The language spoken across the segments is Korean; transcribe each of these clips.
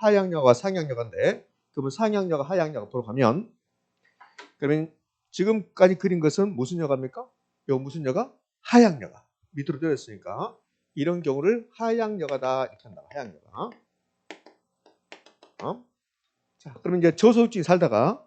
하향여가 상향여가인데 그러면 상향여가 하향여가 보러 가면 그러면 지금까지 그린 것은 무슨 여가입니까? 요 무슨 여가? 하향여가. 밑으로 떨어졌으니까 이런 경우를 하향여가다 이렇게 한다. 하향여가. 자, 그러면 이제 저소득층이 살다가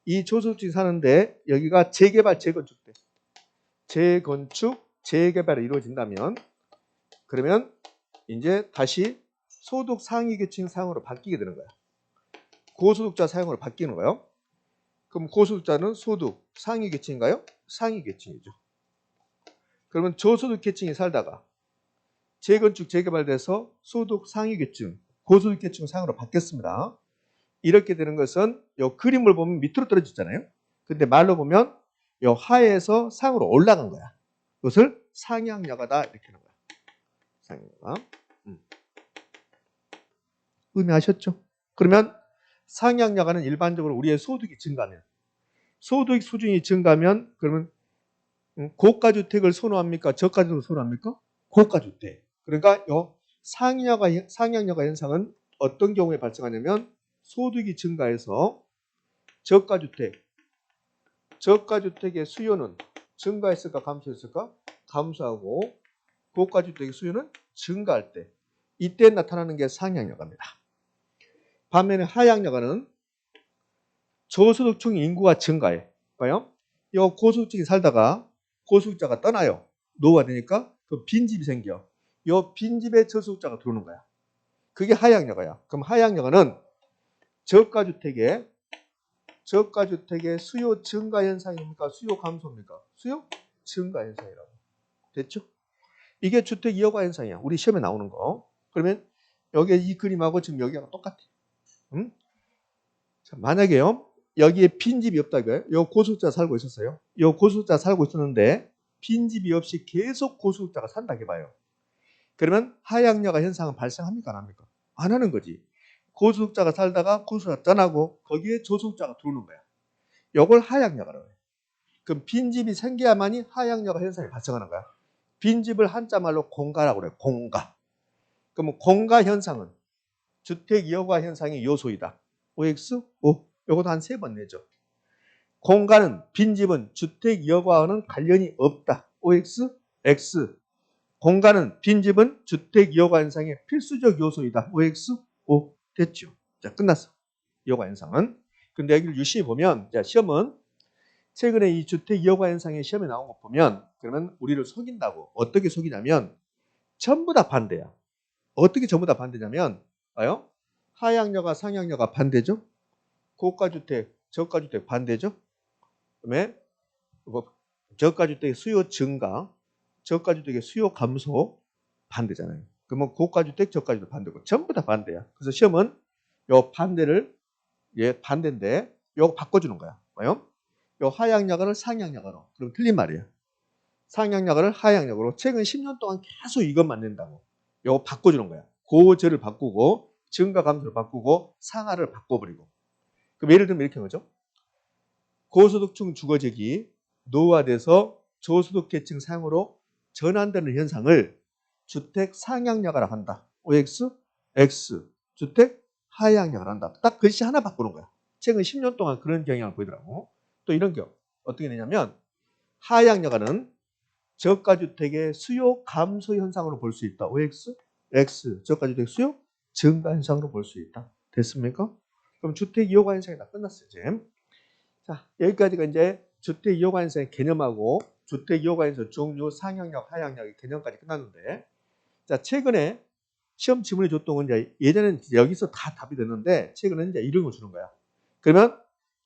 이 저소득층이 사는데 여기가 재개발, 재건축 때 재건축, 재개발이 이루어진다면 그러면 이제 다시 소득 상위 계층 사용으로 바뀌게 되는 거야. 고소득자 사용으로 바뀌는 거예요. 그럼 고소득자는 소득 상위 계층인가요? 상위 계층이죠. 그러면 저소득 계층이 살다가 재건축, 재개발돼서 소득 상위 계층, 고소득 계층 사용으로 바뀌었습니다. 이렇게 되는 것은 요 그림을 보면 밑으로 떨어졌잖아요. 근데 말로 보면 요 하에서 상으로 올라간 거야. 그것을 상향여가다 이렇게 하는 거야. 상향여가. 의미하셨죠? 그러면 상향여가는 일반적으로 우리의 소득이 증가하면 소득 수준이 증가하면 그러면 고가주택을 선호합니까? 저가주택을 선호합니까? 고가주택. 그러니까 요 상향여가 현상은 어떤 경우에 발생하냐면 소득이 증가해서 저가주택의 수요는 증가했을까 감소했을까? 감소하고 고가주택의 수요는 증가할 때 이때 나타나는 게 상향여가입니다. 반면에 하향여가는 저소득층 인구가 증가해. 봐요. 이 고소득층이 살다가 고소득자가 떠나요. 노후가 되니까 그 빈집이 생겨. 이 빈집에 저소득자가 들어오는 거야. 그게 하향여가야. 그럼 하향여가는 저가주택의 수요 증가 현상입니까? 수요 감소입니까? 수요 증가 현상이라고. 됐죠? 이게 주택 이어가 현상이야. 우리 시험에 나오는 거. 그러면 여기 이 그림하고 지금 여기가 똑같아. 자, 만약에요. 여기에 빈집이 없다 이거예요. 요 고소득자 살고 있었어요. 요 고소득자 살고 있었는데 빈집이 없이 계속 고소득자가 산다 해봐요. 그러면 하향여가 현상은 발생합니까? 안 합니까? 안 하는 거지. 고소득자가 살다가 고소득자가 떠나고 거기에 저소득자가 들어오는 거야. 요걸 하향여가라고 해요. 그럼 빈집이 생겨야만이 하향여가 현상이 발생하는 거야. 빈집을 한자말로 공가라고 그래요. 공가. 그럼 공가 현상은 주택 이어가 현상의 요소이다. OX? O. 요것도 한 3번 내죠. 공가는 빈집은 주택 이어가와는 관련이 없다. OX? X. 공가는 빈집은 주택 이어가 현상의 필수적 요소이다. OX? O. 됐죠. 자, 끝났어. 이어가 현상은. 근데 여기를 유심히 보면 자, 시험은 최근에 이 주택 이어가 현상의 시험에 나온 거 보면 그러면 우리를 속인다고. 어떻게 속이냐면 전부 다 반대야. 어떻게 전부 다 반대냐면 봐요. 하향여가 상향여가 반대죠. 고가주택, 저가주택 반대죠. 그다음에 저가주택의 수요 증가, 저가주택의 수요 감소 반대잖아요. 그러면 고가주택, 저가주택 반대고 전부 다 반대야. 그래서 시험은 요 반대를 반대인데 요거 바꿔주는 거야. 봐요. 요 하향여가를 상향여가로. 그럼 틀린 말이에요. 상향여가를 하향여가로 최근 10년 동안 계속 이것만 낸다고. 요거 바꿔주는 거야. 고저를 바꾸고 증가 감소를 바꾸고 상하를 바꿔버리고. 그럼 예를 들면 이렇게 하는 거죠. 고소득층 주거지역이 노후화돼서 저소득 계층 상으로 전환되는 현상을 주택 상향여가라고 한다. OX, X. 주택 하향여가를 한다. 딱 글씨 하나 바꾸는 거야. 최근 10년 동안 그런 경향을 보이더라고. 또 이런 경우 어떻게 되냐면 하향여가는 저가주택의 수요 감소 현상으로 볼 수 있다. OX, X. 저가주택 수요 증가 현상으로 볼 수 있다. 됐습니까? 그럼 주택 이어가 현상이 다 끝났어요. 지금. 자, 여기까지가 이제 주택 이어가 현상의 개념하고 주택 이어가 현상 종류, 상향력, 하향력의 개념까지 끝났는데 자, 최근에 시험 지문에 줬던 건 이제 예전에는 여기서 다 답이 됐는데 최근에는 이제 이런 걸 주는 거야. 그러면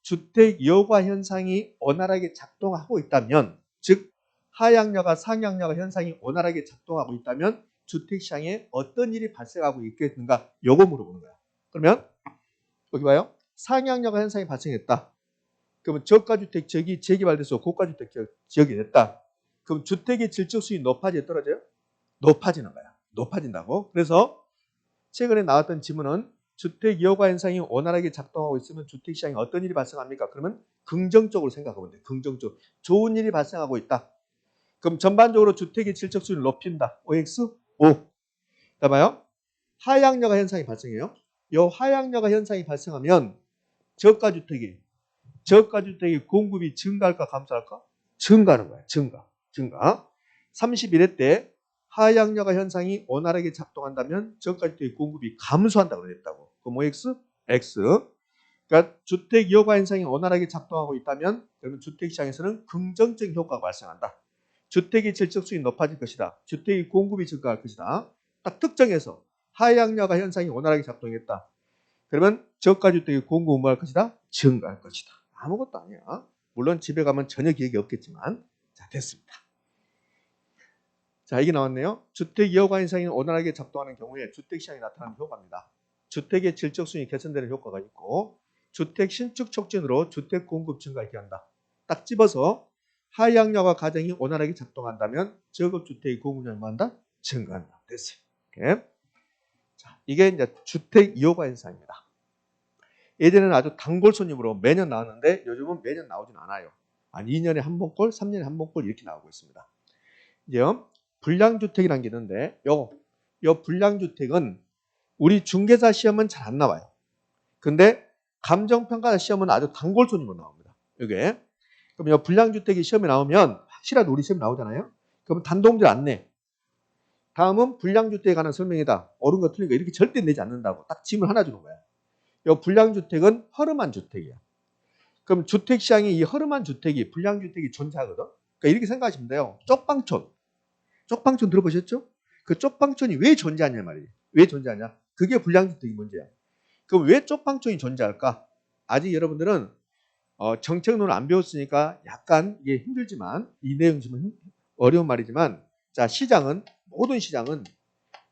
주택 이어가 현상이 원활하게 작동하고 있다면 즉 하향여가 상향여가 현상이 원활하게 작동하고 있다면 주택시장에 어떤 일이 발생하고 있겠는가 요거 물어보는 거야. 그러면 여기 봐요. 상향여가 현상이 발생했다. 그러면 저가주택 지역이 재개발돼서 고가주택 지역이 됐다. 그럼 주택의 질적 수익이 높아져요? 떨어져요? 높아지는 거야. 높아진다고. 그래서 최근에 나왔던 지문은 주택 이어가 현상이 원활하게 작동하고 있으면 주택시장에 어떤 일이 발생합니까? 그러면 긍정적으로 생각하면 돼. 긍정적. 좋은 일이 발생하고 있다. 그럼 전반적으로 주택의 질적 수익을 높인다. OX? O. 자, 봐요. 하향여가 현상이 발생해요. 이 하향여가 현상이 발생하면 저가주택이 공급이 증가할까 감소할까? 증가하는 거야. 증가. 31회 때 하향여가 현상이 원활하게 작동한다면 저가주택의 공급이 감소한다고 그랬다고. 그럼 뭐 X? X. 그러니까 주택 여가 현상이 원활하게 작동하고 있다면 그러면 주택시장에서는 긍정적인 효과가 발생한다. 주택의 질적수익이 높아질 것이다. 주택의 공급이 증가할 것이다. 딱 특정해서 하향여가 현상이 원활하게 작동했다. 그러면 저가주택의 공급은 뭐 할 것이다? 증가할 것이다. 아무것도 아니야. 물론 집에 가면 전혀 기억이 없겠지만 자 됐습니다. 자 이게 나왔네요. 주택 여가 현상이 원활하게 작동하는 경우에 주택시장에 나타나는 효과입니다. 주택의 질적수익이 개선되는 효과가 있고 주택 신축 촉진으로 주택 공급 증가에 기한다. 딱 집어서 하향여가 가정이 원활하게 작동한다면 저급주택의 공급량이 뭐한다? 증가한다. 됐어요. 이렇게. 자, 이게 이제 주택 여가 현상입니다. 예전에는 아주 단골 손님으로 매년 나왔는데 요즘은 매년 나오진 않아요. 한 2년에 한 번꼴, 3년에 한 번꼴 이렇게 나오고 있습니다. 이제요. 불량주택이라는 게 있는데 요 불량주택은 우리 중개사 시험은 잘 안 나와요. 근데 감정평가 시험은 아주 단골 손님으로 나옵니다. 이게. 그럼 이 불량주택이 시험에 나오면 확실하게 우리 시험 나오잖아요. 그럼 단도문제를 안 내. 다음은 불량주택에 관한 설명이다. 옳은 거 틀린 거 이렇게 절대 내지 않는다고. 딱 질문 하나 주는 거야. 이 불량주택은 허름한 주택이야. 그럼 주택시장에 이 허름한 주택이 불량주택이 존재하거든. 그러니까 이렇게 생각하시면 돼요. 쪽방촌 들어보셨죠? 그 쪽방촌이 왜 존재하냐 말이에요. 왜 존재하냐? 그게 불량주택이 문제야. 그럼 왜 쪽방촌이 존재할까? 아직 여러분들은 정책론을 안 배웠으니까 약간 이게 힘들지만 이 내용 좀 어려운 말이지만 자 모든 시장은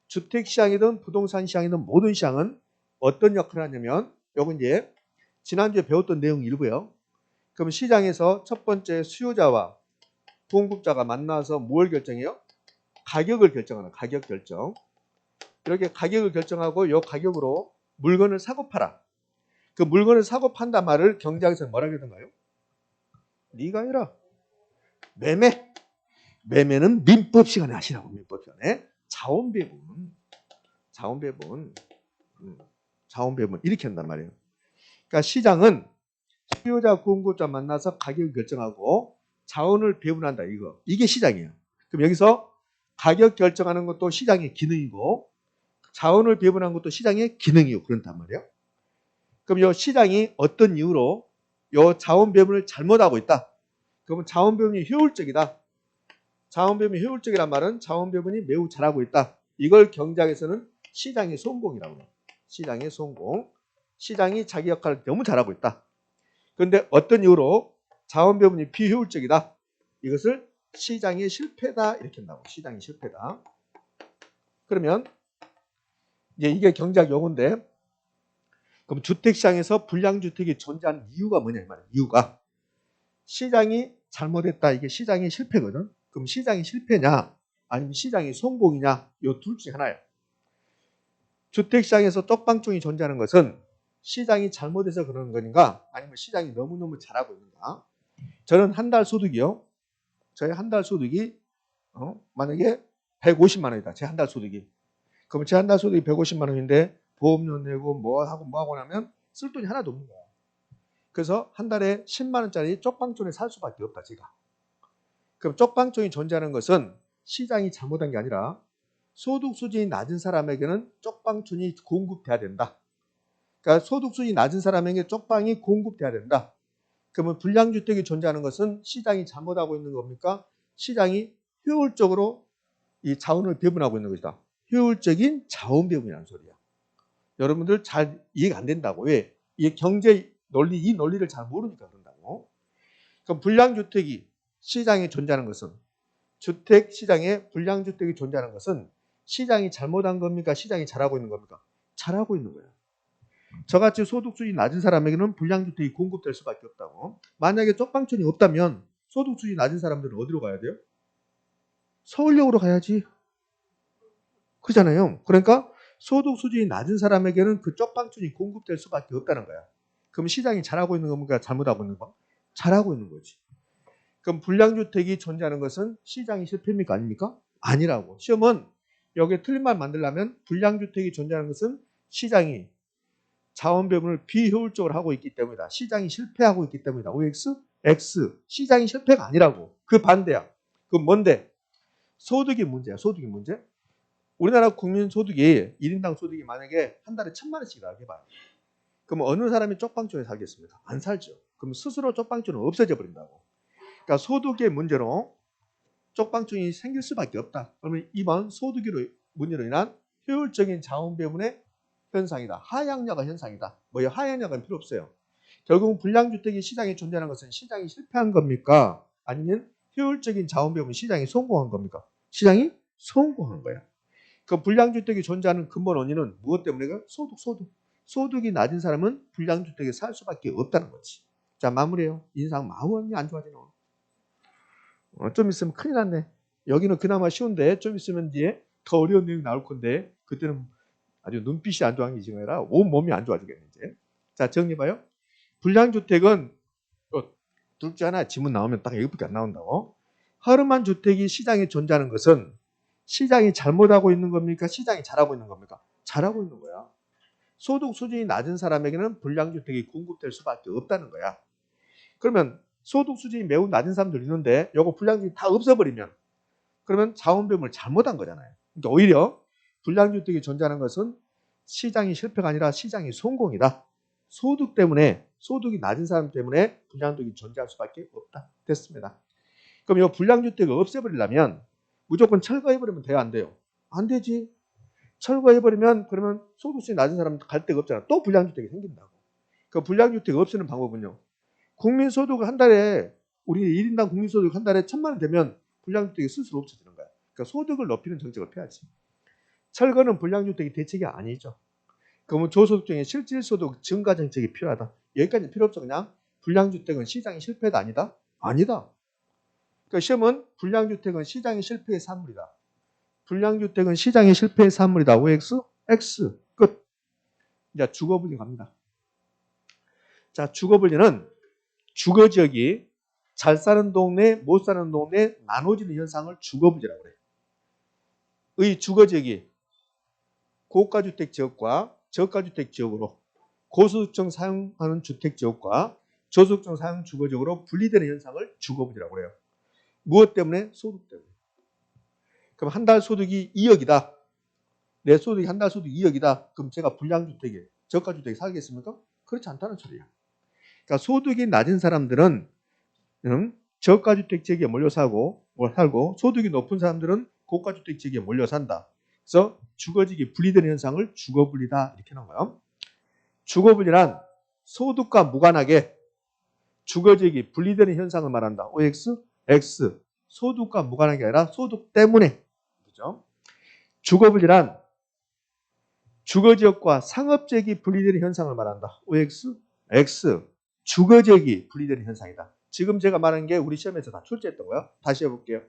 주택시장이든 부동산 시장이든 모든 시장은 어떤 역할을 하냐면 요건 이제 지난주에 배웠던 내용 일부예요. 그럼 시장에서 첫 번째 수요자와 공급자가 만나서 뭘 결정해요? 가격을 결정하는 가격 결정. 이렇게 가격을 결정하고 이 가격으로 물건을 사고 팔아. 그 물건을 사고 판다 말을 경제학에서 뭐라고 하던가요? 네가 해라. 매매는 민법 시간에 하시라고. 민법 시간에. 자원배분 이렇게 한단 말이에요. 그러니까 시장은 수요자 공급자 만나서 가격을 결정하고 자원을 배분한다. 이게 시장이에요. 그럼 여기서 가격 결정하는 것도 시장의 기능이고 자원을 배분하는 것도 시장의 기능이고 그런단 말이에요. 그럼 이 시장이 어떤 이유로 이 자원 배분을 잘못하고 있다. 그러면 자원 배분이 효율적이다. 자원 배분이 효율적이란 말은 자원 배분이 매우 잘하고 있다. 이걸 경제학에서는 시장의 성공이라고 해요. 시장의 성공. 시장이 자기 역할을 너무 잘하고 있다. 그런데 어떤 이유로 자원 배분이 비효율적이다. 이것을 시장의 실패다 이렇게 한다고. 시장의 실패다. 그러면 이제 이게 경제학 용어인데 그럼 주택시장에서 불량주택이 존재하는 이유가 뭐냐 이 말이에요. 이유가 시장이 잘못했다. 이게 시장의 실패거든. 그럼 시장이 실패냐 아니면 시장이 성공이냐 이 둘 중에 하나예요. 주택시장에서 쪽방촌이 존재하는 것은 시장이 잘못해서 그러는 건가 아니면 시장이 너무너무 잘하고 있는가. 저는 한 달 소득이요. 저의 한 달 소득이 만약에 150만 원이다. 제 한 달 소득이. 그럼 제 한 달 소득이 150만 원인데 보험료 내고 뭐 하고 나면 쓸 돈이 하나도 없는 거야. 그래서 한 달에 10만 원짜리 쪽방촌에 살 수밖에 없다. 제가. 그럼 쪽방촌이 존재하는 것은 시장이 잘못한 게 아니라 소득 수준이 낮은 사람에게는 쪽방촌이 공급돼야 된다. 그러니까 소득 수준이 낮은 사람에게 쪽방이 공급돼야 된다. 그러면 불량주택이 존재하는 것은 시장이 잘못하고 있는 겁니까? 시장이 효율적으로 이 자원을 배분하고 있는 것이다. 효율적인 자원 배분이라는 소리야. 여러분들 잘 이해가 안 된다고. 왜? 이 경제 논리, 이 논리를 잘 모르니까 그런다고. 그럼 불량주택이 시장에 존재하는 것은 주택 시장에 불량주택이 존재하는 것은 시장이 잘못한 겁니까? 시장이 잘하고 있는 겁니까? 잘하고 있는 거예요. 저같이 소득 수준이 낮은 사람에게는 불량주택이 공급될 수밖에 없다고. 만약에 쪽방촌이 없다면 소득 수준이 낮은 사람들은 어디로 가야 돼요? 서울역으로 가야지. 그렇잖아요. 그러니까 소득 수준이 낮은 사람에게는 그 쪽방촌이 공급될 수밖에 없다는 거야. 그럼 시장이 잘하고 있는 겁니까? 잘못하고 있는 거? 잘하고 있는 거지. 그럼 불량주택이 존재하는 것은 시장이 실패입니까? 아닙니까? 아니라고. 시험은 여기에 틀린 말 만들려면 불량주택이 존재하는 것은 시장이 자원 배분을 비효율적으로 하고 있기 때문이다. 시장이 실패하고 있기 때문이다. OX, X. 시장이 실패가 아니라고. 그 반대야. 그건 뭔데? 소득이 문제야. 소득이 문제. 우리나라 국민 소득이 1인당 소득이 만약에 한 달에 1,000만 원씩이라고 해봐요. 그럼 어느 사람이 쪽방촌에 살겠습니까? 안 살죠. 그럼 스스로 쪽방촌은 없어져 버린다고. 그러니까 소득의 문제로 쪽방촌이 생길 수밖에 없다. 그러면 이번 소득의 문제로 인한 효율적인 자원 배분의 현상이다. 하향여가 현상이다. 뭐예요? 하향여가는 필요 없어요. 결국 불량주택이 시장에 존재하는 것은 시장이 실패한 겁니까? 아니면 효율적인 자원 배분 시장이 성공한 겁니까? 시장이 성공한 거야. 그 불량주택이 존재하는 근본 원인은 무엇 때문에? 소득. 소득이 낮은 사람은 불량주택에 살 수밖에 없다는 거지. 자, 마무리해요. 인상 마음이 안 좋아지네. 좀 있으면 큰일 났네. 여기는 그나마 쉬운데 좀 있으면 뒤에 더 어려운 내용이 나올 건데 그때는 아주 눈빛이 안 좋아하는 게 아니라 온몸이 안 좋아지겠네 이제. 자, 정리해봐요. 불량주택은 둘 중 하나 지문 나오면 딱 여기밖에 안 나온다고. 허름한 주택이 시장에 존재하는 것은 시장이 잘못하고 있는 겁니까? 시장이 잘하고 있는 겁니까? 잘하고 있는 거야. 소득 수준이 낮은 사람에게는 불량주택이 공급될 수밖에 없다는 거야. 그러면 소득 수준이 매우 낮은 사람들 있는데 요거 불량주택이 다 없어버리면 그러면 자원 배분을 잘못한 거잖아요. 그러니까 오히려 불량주택이 존재하는 것은 시장이 실패가 아니라 시장이 성공이다. 소득 때문에 소득이 낮은 사람 때문에 불량주택이 존재할 수밖에 없다. 됐습니다. 그럼 이 불량주택을 없애버리려면 무조건 철거해버리면 돼요? 안 돼요? 안 되지. 철거해버리면 그러면 소득수준이 낮은 사람 갈 데가 없잖아. 또 불량주택이 생긴다고. 그 불량주택 없애는 방법은요. 국민소득을 한 달에 우리 1인당 국민소득 한 달에 1,000만 원 되면 불량주택이 스스로 없어지는 거야. 그러니까 소득을 높이는 정책을 펴야지. 철거는 불량주택이 대책이 아니죠. 그러면 저소득층의 실질소득 증가 정책이 필요하다. 여기까지 필요 없어. 그냥 불량주택은 시장의 실패다 아니다? 아니다. 그러니까 시험은 불량주택은 시장의 실패의 산물이다. 불량주택은 시장의 실패의 산물이다. OX, X. 끝. 이제 주거분리 갑니다. 자, 주거분리는 주거지역이 잘 사는 동네, 못 사는 동네 나눠지는 현상을 주거분리라고 그래요. 의 주거지역이 고가주택 지역과 저가주택 지역으로 고소득층 사용하는 주택 지역과 저소득층 사용 주거 지역으로 분리되는 현상을 주거분리라고 해요. 무엇 때문에? 소득 때문에. 그럼 한 달 소득이 2억이다. 내 소득이 한 달 소득이 2억이다. 그럼 제가 불량주택에 저가주택에 살겠습니까? 그렇지 않다는 소리야. 그러니까 소득이 낮은 사람들은 저가주택 지역에 몰려 살고 소득이 높은 사람들은 고가주택 지역에 몰려 산다. 그래서 주거지역이 분리되는 현상을 주거분리다 이렇게 하는 거예요. 주거분리란 소득과 무관하게 주거지역이 분리되는 현상을 말한다. OX, X. 소득과 무관하게 아니라 소득 때문에. 그죠? 주거분리란 주거지역과 상업지역이 분리되는 현상을 말한다. OX, X. 주거지역이 분리되는 현상이다. 지금 제가 말한 게 우리 시험에서 다 출제했던 거예요. 다시 해볼게요.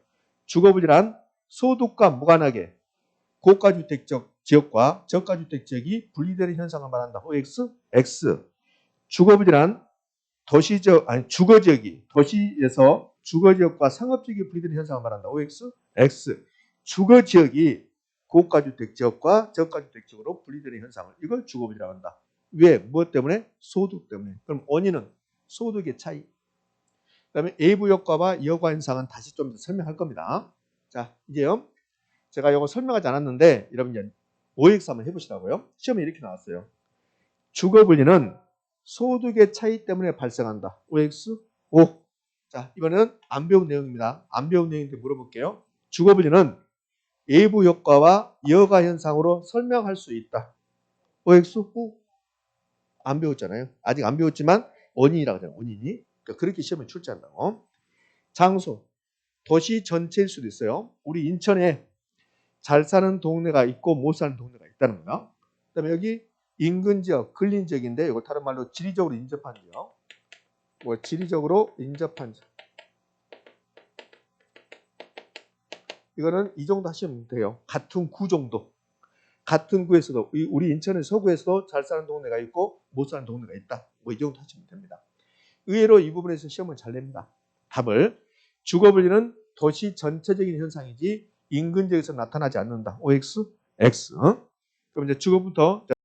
주거분리란 소득과 무관하게 고가주택 지역과 저가주택 지역이 분리되는 현상을 말한다. OX, X. 주거분리란 주거지역이 도시에서 주거지역과 상업지역이 분리되는 현상을 말한다. OX, X. 주거지역이 고가주택 지역과 저가주택 지역으로 분리되는 현상을 이걸 주거분리라고 한다. 왜? 무엇 때문에? 소득 때문에. 그럼 원인은 소득의 차이. 그다음에 외부 효과와 여과 현상은 다시 좀 더 설명할 겁니다. 자, 이제요. 제가 이거 설명하지 않았는데 여러분 이제 OX 한번 해보시라고요. 시험에 이렇게 나왔어요. 주거분리는 소득의 차이 때문에 발생한다. OX, O. 자, 이거는 안 배운 내용입니다. 안 배운 내용인데 물어볼게요. 주거분리는 외부 효과와 여가 현상으로 설명할 수 있다. OX, O. 안 배웠잖아요. 아직 안 배웠지만 원인이라고 하잖아요. 원인이. 그러니까 그렇게 시험에 출제한다고. 장소. 도시 전체일 수도 있어요. 우리 인천에 잘 사는 동네가 있고 못 사는 동네가 있다는 거야. 그다음에 여기 인근 지역, 근린 지역인데 이걸 다른 말로 지리적으로 인접한 지역. 지리적으로 인접한 지역. 이거는 이 정도 하시면 돼요. 같은 구 정도. 같은 구에서도 우리 인천의 서구에서도 잘 사는 동네가 있고 못 사는 동네가 있다. 이 정도 하시면 됩니다. 의외로 이 부분에서 시험을 잘 냅니다. 답을 주거분리는 도시 전체적인 현상이지 인근 지역에서 나타나지 않는다. OX, X. 그럼 이제 주거부터